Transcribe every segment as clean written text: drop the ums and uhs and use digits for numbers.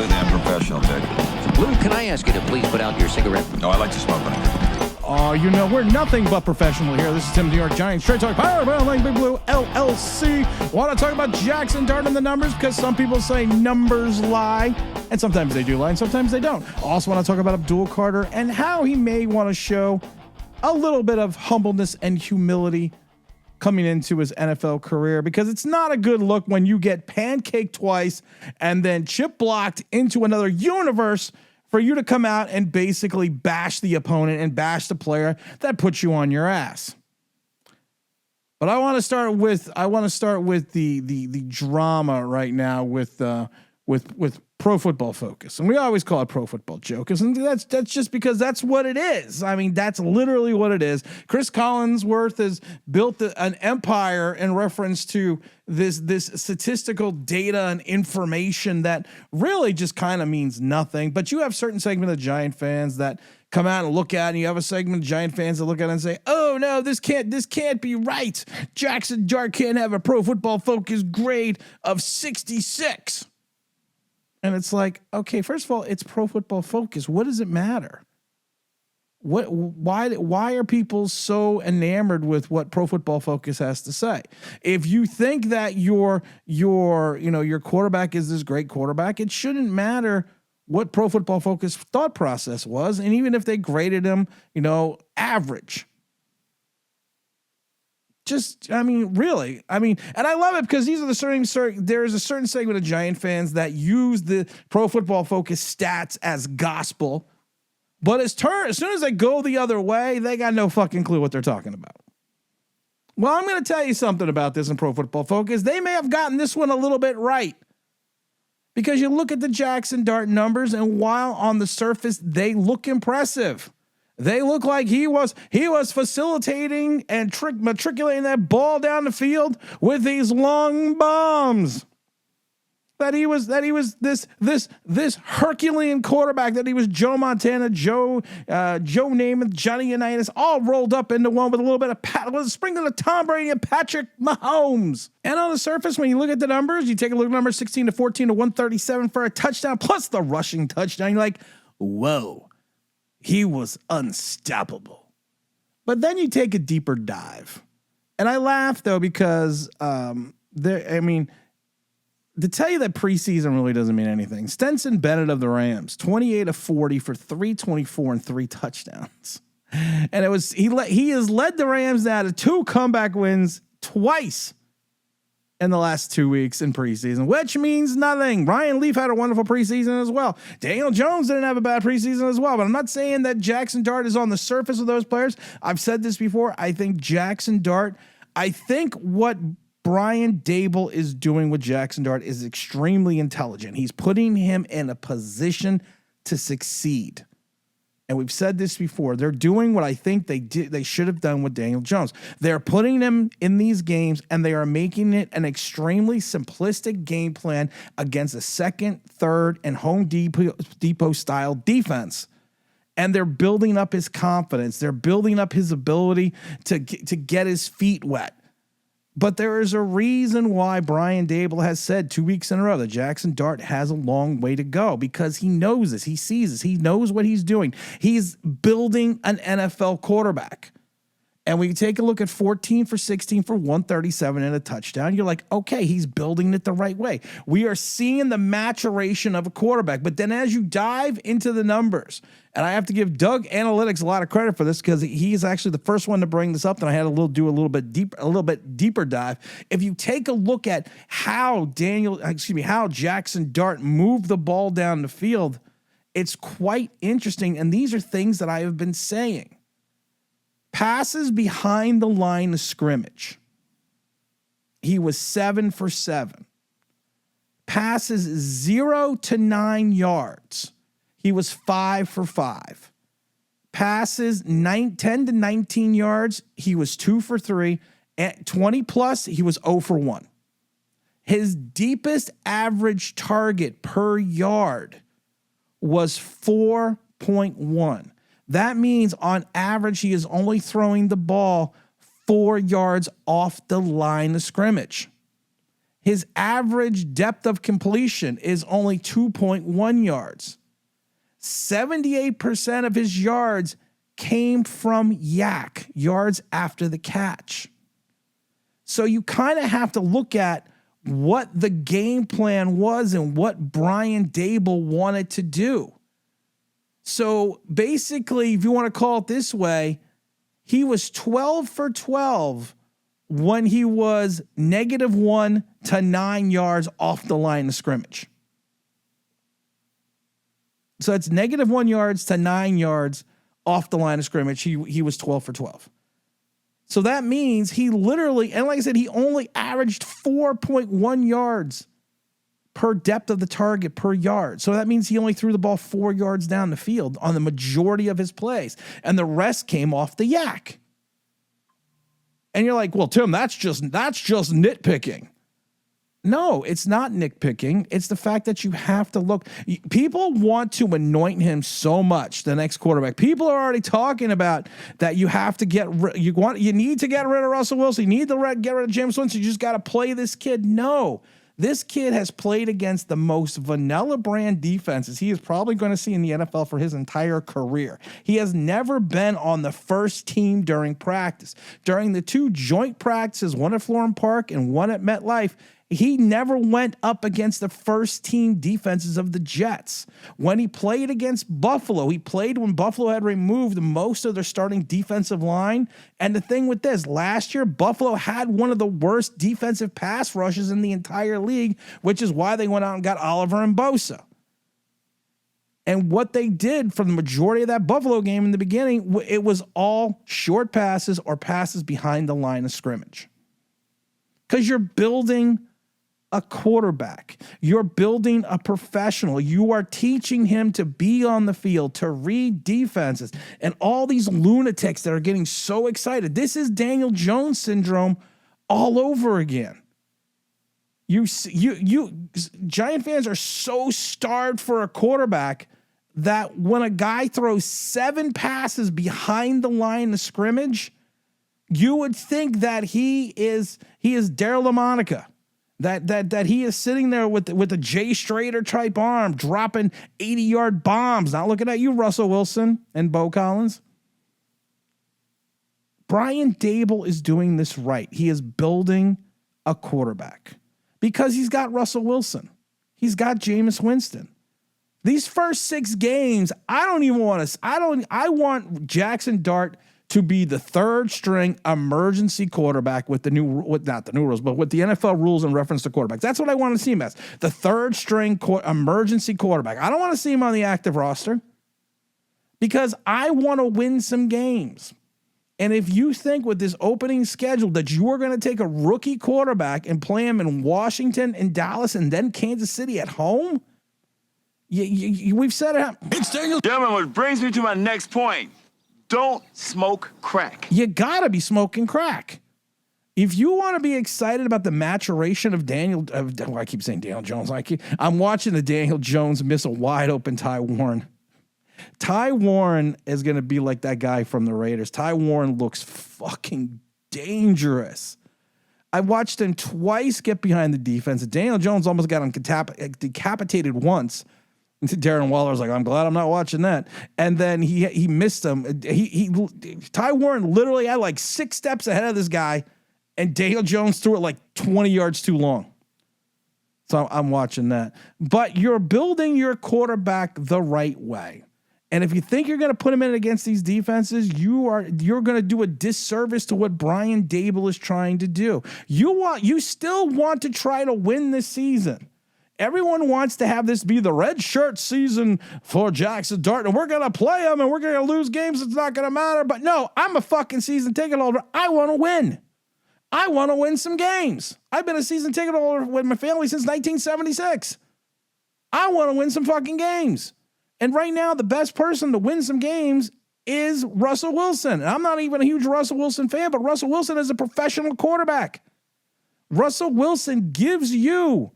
completely unprofessional, Dick. Lou, can I ask you to please put out your cigarette? No, I like to smoke on it. You know, we're nothing but professional here. This is Tim, New York Giants. Straight Talk, Power by Lang Big Blue, LLC. Want to talk about Jaxson Dart and the numbers? Because some people say numbers lie, and sometimes they do lie, and sometimes they don't. Also want to talk about Abdul Carter and how he may want to show a little bit of humbleness and humility coming into his NFL career, because it's not a good look when you get pancaked twice and then chip blocked into another universe for you to come out and basically bash the opponent and bash the player that puts you on your ass. But I want to start with the drama right now with Pro Football Focus, and we always call it Pro Football Jokers, and that's just because that's what it is. I mean, that's literally what it is. Chris Collinsworth has built an empire in reference to this statistical data and information that really just kind of means nothing. But you have certain segment of Giant fans that come out and look at it, and you have a segment of Giant fans that look at it and say, "Oh no, this can't be right. Jaxson Dart can't have a Pro Football Focus grade of 66." And it's like, okay, first of all, it's Pro Football Focus. What does it matter? Why are people so enamored with what Pro Football Focus has to say? If you think that your quarterback is this great quarterback, it shouldn't matter what Pro Football Focus thought process was, and even if they graded him, average. Really. And I love it because there is a certain segment of Giant fans that use the Pro Football Focus stats as gospel, but as soon as they go the other way, they got no fucking clue what they're talking about. Well, I'm going to tell you something about this in Pro Football Focus. They may have gotten this one a little bit right, because you look at the Jaxson Dart numbers, and while on the surface they look impressive, they look like he was facilitating and matriculating that ball down the field with these long bombs. That he was this Herculean quarterback. That he was Joe Montana, Joe Namath, Johnny Unitas, all rolled up into one with a little bit of with a sprinkle of Tom Brady and Patrick Mahomes. And on the surface, when you look at the numbers, you take a look at numbers 16 to 14 to 137 for a touchdown plus the rushing touchdown. You're like, whoa. He was unstoppable. But then you take a deeper dive. And I laugh, though, because to tell you that preseason really doesn't mean anything. Stetson Bennett of the Rams, 28 of 40 for 324 and 3 touchdowns. And he has led the Rams now to 2 comeback wins twice in the last 2 weeks in preseason, which means nothing. Ryan Leaf had a wonderful preseason as well. Daniel Jones didn't have a bad preseason as well, but I'm not saying that Jaxson Dart is on the surface of those players. I've said this before. I think Jaxson Dart, what Brian Dable is doing with Jaxson Dart is extremely intelligent. He's putting him in a position to succeed. And we've said this before. They're doing what I think they should have done with Daniel Jones. They're putting him in these games, and they are making it an extremely simplistic game plan against a second, third, and Home Depot style defense. And they're building up his confidence. They're building up his ability to get his feet wet. But there is a reason why Brian Dable has said 2 weeks in a row that Jaxson Dart has a long way to go, because he knows this. He sees this. He knows what he's doing. He's building an NFL quarterback. And when you take a look at 14 for 16 for 137 and a touchdown, you're like, okay, he's building it the right way. We are seeing the maturation of a quarterback. But then as you dive into the numbers, and I have to give Doug Analytics a lot of credit for this, because he's actually the first one to bring this up, and I had to do a little bit deeper dive. If you take a look at how Jaxson Dart moved the ball down the field, it's quite interesting. And these are things that I have been saying. Passes behind the line of scrimmage, he was 7 for 7. Passes 0 to 9 yards, he was 5 for 5. Passes 10 to 19 yards, he was 2 for 3. At 20 plus, he was 0 for 1. His deepest average target per yard was 4.1. That means on average, he is only throwing the ball 4 yards off the line of scrimmage. His average depth of completion is only 2.1 yards. 78% of his yards came from yak, yards after the catch. So you kind of have to look at what the game plan was and what Brian Daboll wanted to do. So basically, if you want to call it this way, he was 12 for 12 when he was -1 to 9 yards off the line of scrimmage. So it's -1 yards to 9 yards off the line of scrimmage. He was 12 for 12. So that means he literally, and like I said, he only averaged 4.1 yards per depth of the target per yard. So that means he only threw the ball 4 yards down the field on the majority of his plays. And the rest came off the yak. And you're like, well, Tim, that's just nitpicking. No, it's not nitpicking. It's the fact that you have to look. People want to anoint him so much, the next quarterback. People are already talking about that you have to you need to get rid of Russell Wilson. You need to get rid of James Winston. You just got to play this kid. No, this kid has played against the most vanilla brand defenses he is probably going to see in the NFL for his entire career. He has never been on the first team during practice. During the 2 joint practices, one at Florham Park and one at MetLife, he never went up against the first team defenses of the Jets. When he played against Buffalo, he played when Buffalo had removed most of their starting defensive line. And the thing with this, last year, Buffalo had one of the worst defensive pass rushes in the entire league, which is why they went out and got Oliver and Bosa. And what they did for the majority of that Buffalo game in the beginning, it was all short passes or passes behind the line of scrimmage. Because you're building a quarterback. You're building a professional. You are teaching him to be on the field, to read defenses, and all these lunatics that are getting so excited. This is Daniel Jones syndrome all over again. You Giant fans are so starved for a quarterback that when a guy throws 7 passes behind the line of scrimmage, you would think that he is Darryl LaMonica. That he is sitting there with a Jay Strader type arm, dropping 80-yard bombs. Not looking at you, Russell Wilson and Bo Collins. Brian Daboll is doing this right. He is building a quarterback because he's got Russell Wilson. He's got Jameis Winston. These first 6 games, I want Jaxson Dart to be the 3rd string emergency quarterback with not the new rules, but with the NFL rules in reference to quarterbacks. That's what I want to see him as. The 3rd string emergency quarterback. I don't want to see him on the active roster because I want to win some games. And if you think with this opening schedule that you are going to take a rookie quarterback and play him in Washington and Dallas and then Kansas City at home, we've said it. It's Daniel. Gentlemen, which brings me to my next point. Don't smoke crack. You got to be smoking crack. If you want to be excited about the maturation of I keep saying Daniel Jones. I'm watching the Daniel Jones miss a wide open Ty Warren. Ty Warren is going to be like that guy from the Raiders. Ty Warren looks fucking dangerous. I watched him twice get behind the defense. Daniel Jones almost got him decapitated once. Darren Waller's like, I'm glad I'm not watching that. And then he missed him. Ty Warren literally had like 6 steps ahead of this guy, and Daniel Jones threw it like 20 yards too long. So I'm watching that. But you're building your quarterback the right way. And if you think you're going to put him in against these defenses, you're going to do a disservice to what Brian Daboll is trying to do. You still want to try to win this season. Everyone wants to have this be the red shirt season for Jaxson Dart, and we're going to play him, and we're going to lose games. It's not going to matter. But no, I'm a fucking season ticket holder. I want to win. I want to win some games. I've been a season ticket holder with my family since 1976. I want to win some fucking games. And right now, the best person to win some games is Russell Wilson. And I'm not even a huge Russell Wilson fan, but Russell Wilson is a professional quarterback. Russell Wilson gives you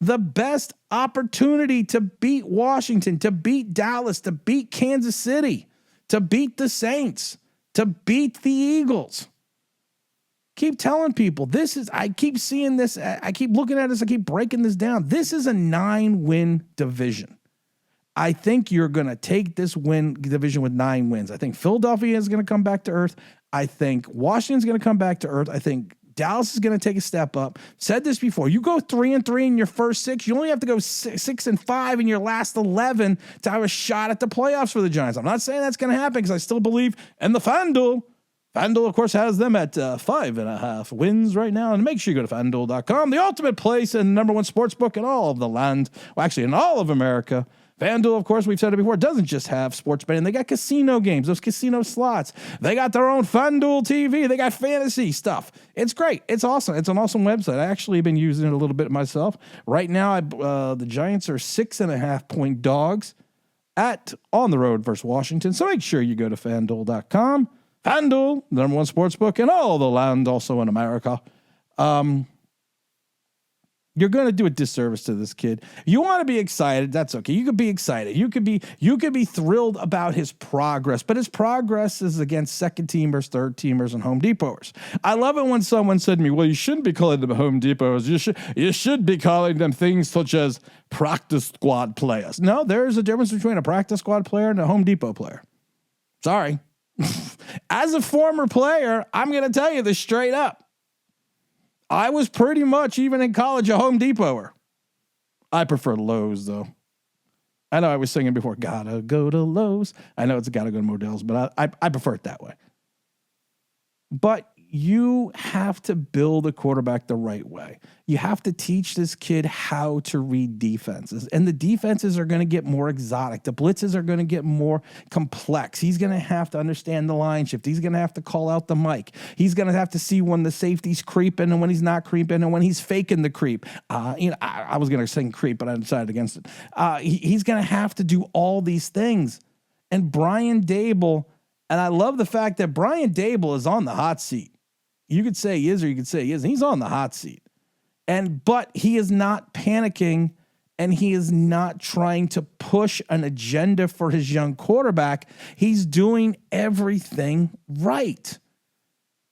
the best opportunity to beat Washington, to beat Dallas, to beat Kansas City, to beat the Saints, to beat the Eagles. keep telling people I keep seeing this. I keep looking at this. I keep breaking this down. This is a 9-win division. I think you're going to take this division with 9 wins. I think Philadelphia is going to come back to earth. I think Washington's going to come back to earth. I think Dallas is going to take a step up. Said this before. You go 3-3 in your first 6. You only have to go 6-5 in your last 11 to have a shot at the playoffs for the Giants. I'm not saying that's going to happen because I still believe in the FanDuel. FanDuel, of course, has them at 5.5 wins right now. And make sure you go to FanDuel.com, the ultimate place and number one sports book in all of the land. Well, actually, in all of America. FanDuel, of course, we've said it before, doesn't just have sports betting. They got casino games, those casino slots. They got their own FanDuel TV. They got fantasy stuff. It's great. It's awesome. It's an awesome website. I actually have been using it a little bit myself. Right now, the Giants are 6.5-point dogs on the road versus Washington. So make sure you go to FanDuel.com. FanDuel, the number one sports book in all the land, also in America. You're going to do a disservice to this kid. You want to be excited. That's okay. You could be excited. You could be thrilled about his progress, but his progress is against second teamers, third teamers, and Home Depoters. I love it when someone said to me, well, you shouldn't be calling them Home Depots. You should be calling them things such as practice squad players. No, there's a difference between a practice squad player and a Home Depot player. Sorry. As a former player, I'm going to tell you this straight up. I was pretty much, even in college, a Home Depoter. I prefer Lowe's, though. I know I was singing before, gotta go to Lowe's. I know it's gotta go to Modell's, but I prefer it that way. But you have to build a quarterback the right way. You have to teach this kid how to read defenses. And the defenses are going to get more exotic. The blitzes are going to get more complex. He's going to have to understand the line shift. He's going to have to call out the mic. He's going to have to see when the safety's creeping and when he's not creeping and when he's faking the creep. I was going to sing creep, but I decided against it. He's going to have to do all these things. And Brian Daboll, and I love the fact that Brian Daboll is on the hot seat. You could say he is or you could say he isn't. He's on the hot seat. But he is not panicking and he is not trying to push an agenda for his young quarterback. He's doing everything right.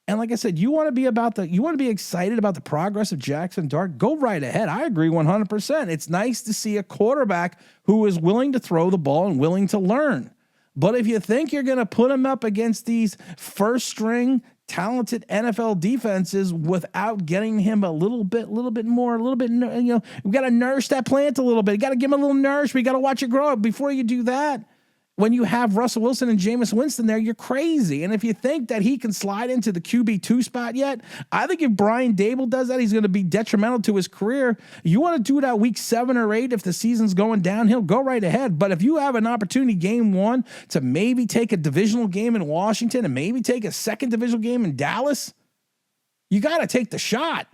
And like I said, you want to be excited about the progress of Jaxson Dart? Go right ahead. I agree 100%. It's nice to see a quarterback who is willing to throw the ball and willing to learn. But if you think you're going to put him up against these first string talented NFL defenses without getting him a little bit more, we got to nourish that plant a little bit. You got to give him a little nourish. We got to watch it grow up. Before you do that, when you have Russell Wilson and Jameis Winston there, you're crazy. And if you think that he can slide into the QB2 spot yet, I think if Brian Daboll does that, he's going to be detrimental to his career. You want to do it at week 7 or 8 if the season's going downhill, go right ahead. But if you have an opportunity game 1 to maybe take a divisional game in Washington and maybe take a second divisional game in Dallas, you got to take the shot.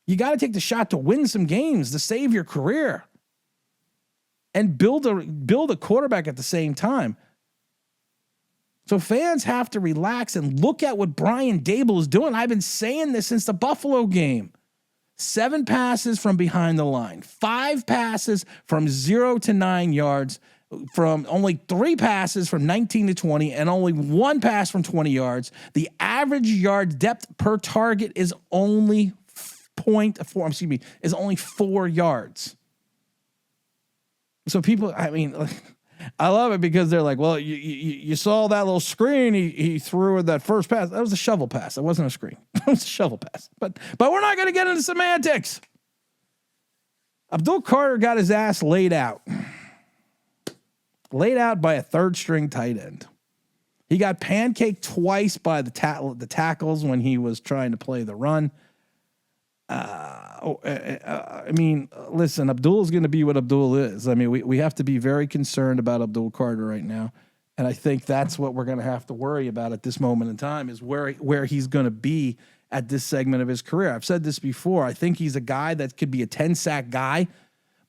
You got to take the shot to win some games, to save your career. And build a quarterback at the same time. So fans have to relax and look at what Brian Daboll is doing. I've been saying this since the Buffalo game. 7 passes from behind the line, 5 passes from 0 to 9 yards, from only 3 passes from 19 to 20, and only 1 pass from 20 yards. The average yard depth per target is only 4 yards. So people, I love it because they're like, well, you saw that little screen he threw in that first pass. That was a shovel pass. It wasn't a screen. It was a shovel pass. But we're not going to get into semantics. Abdul Carter got his ass laid out by a third string tight end. He got pancaked twice by the tackles when he was trying to play the run. Listen, Abdul is going to be what Abdul is. We have to be very concerned about Abdul Carter right now. And I think that's what we're going to have to worry about at this moment in time is where he's going to be at this segment of his career. I've said this before. I think he's a guy that could be a 10-sack guy,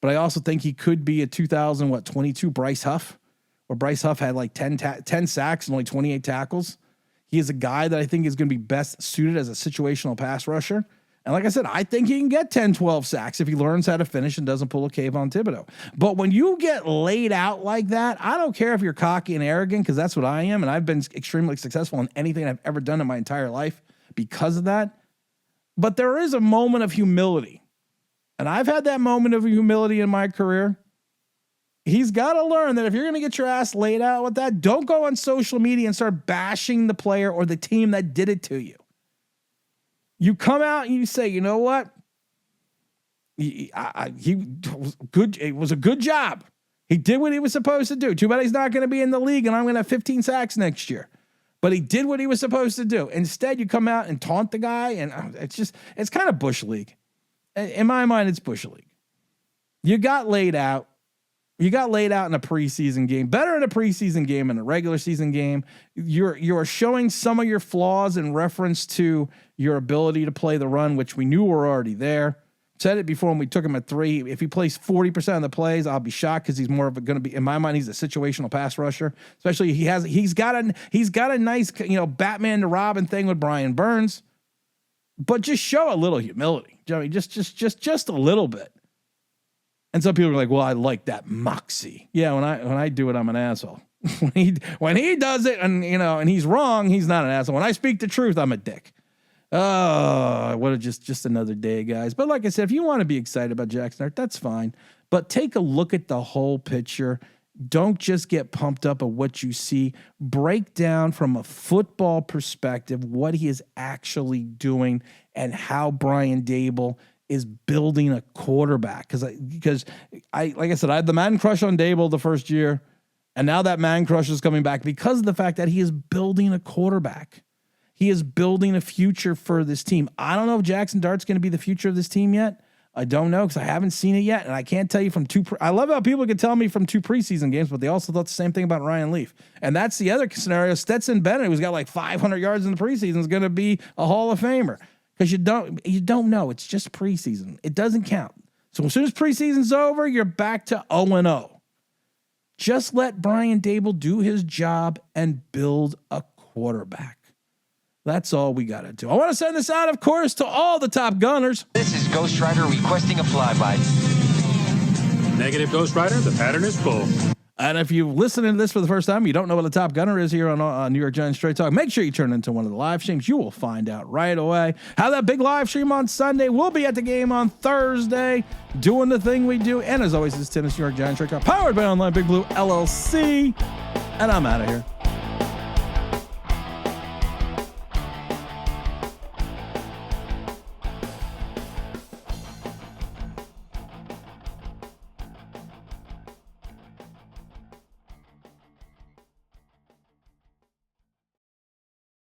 but I also think he could be a 2022 Bryce Huff, where Bryce Huff had like 10 sacks and only 28 tackles. He is a guy that I think is going to be best suited as a situational pass rusher. And like I said, I think he can get 10, 12 sacks if he learns how to finish and doesn't pull a Kayvon Thibodeau. But when you get laid out like that, I don't care if you're cocky and arrogant, because that's what I am, and I've been extremely successful in anything I've ever done in my entire life. because of that. But there is a moment of humility. And I've had that moment of humility in my career. He's got to learn that if you're going to get your ass laid out with that, don't go on social media and start bashing the player or the team that did it to you. You come out and you say, you know what? He was good. It was a good job. He did what he was supposed to do. Too bad he's not going to be in the league and I'm going to have 15 sacks next year. But he did what he was supposed to do. Instead, you come out and taunt the guy, and it's kind of Bush League. In my mind, it's Bush League. You got laid out. You got laid out in a preseason game. Better in a preseason game than a regular season game. You're showing some of your flaws in reference to your ability to play the run, which we knew were already there. Said it before when we took him at 3. If he plays 40% of the plays, I'll be shocked because he's more of going to be, in my mind, he's a situational pass rusher. Especially he's got a nice, Batman to Robin thing with Brian Burns. But just show a little humility, Joey. Just a little bit. And some people are like, "Well, I like that moxie." Yeah, when I do it, I'm an asshole. when he does it, and he's wrong, he's not an asshole. When I speak the truth, I'm a dick. Oh, what a just another day, guys. But like I said, if you want to be excited about Jaxson Dart, that's fine. But take a look at the whole picture. Don't just get pumped up at what you see. Break down from a football perspective what he is actually doing and how Brian Dable is building a quarterback. Because I like I said, I had the man crush on Dable the first year, and now that man crush is coming back because of the fact that he is building a quarterback. He is building a future for this team. I don't know if Jaxson Dart's going to be the future of this team yet. I don't know because I haven't seen it yet, and I can't tell you from I love how people can tell me from 2 preseason games, but they also thought the same thing about Ryan Leaf. And that's the other scenario. Stetson Bennett, who's got like 500 yards in the preseason, is going to be a Hall of Famer because you don't know. It's just preseason. It doesn't count. So as soon as preseason's over, you're back to 0-0. Just let Brian Dable do his job and build a quarterback. That's all we got to do. I want to send this out, of course, to all the Top Gunners. This is Ghost Rider requesting a flyby. Negative, Ghost Rider. The pattern is full. And if you're listening to this for the first time, you don't know what a Top Gunner is here on New York Giants Straight Talk, make sure you turn into one of the live streams. You will find out right away how that big live stream on Sunday. We'll be at the game on Thursday doing the thing we do. And as always, this is Tennis New York Giants Straight Talk, powered by Online Big Blue LLC. And I'm out of here.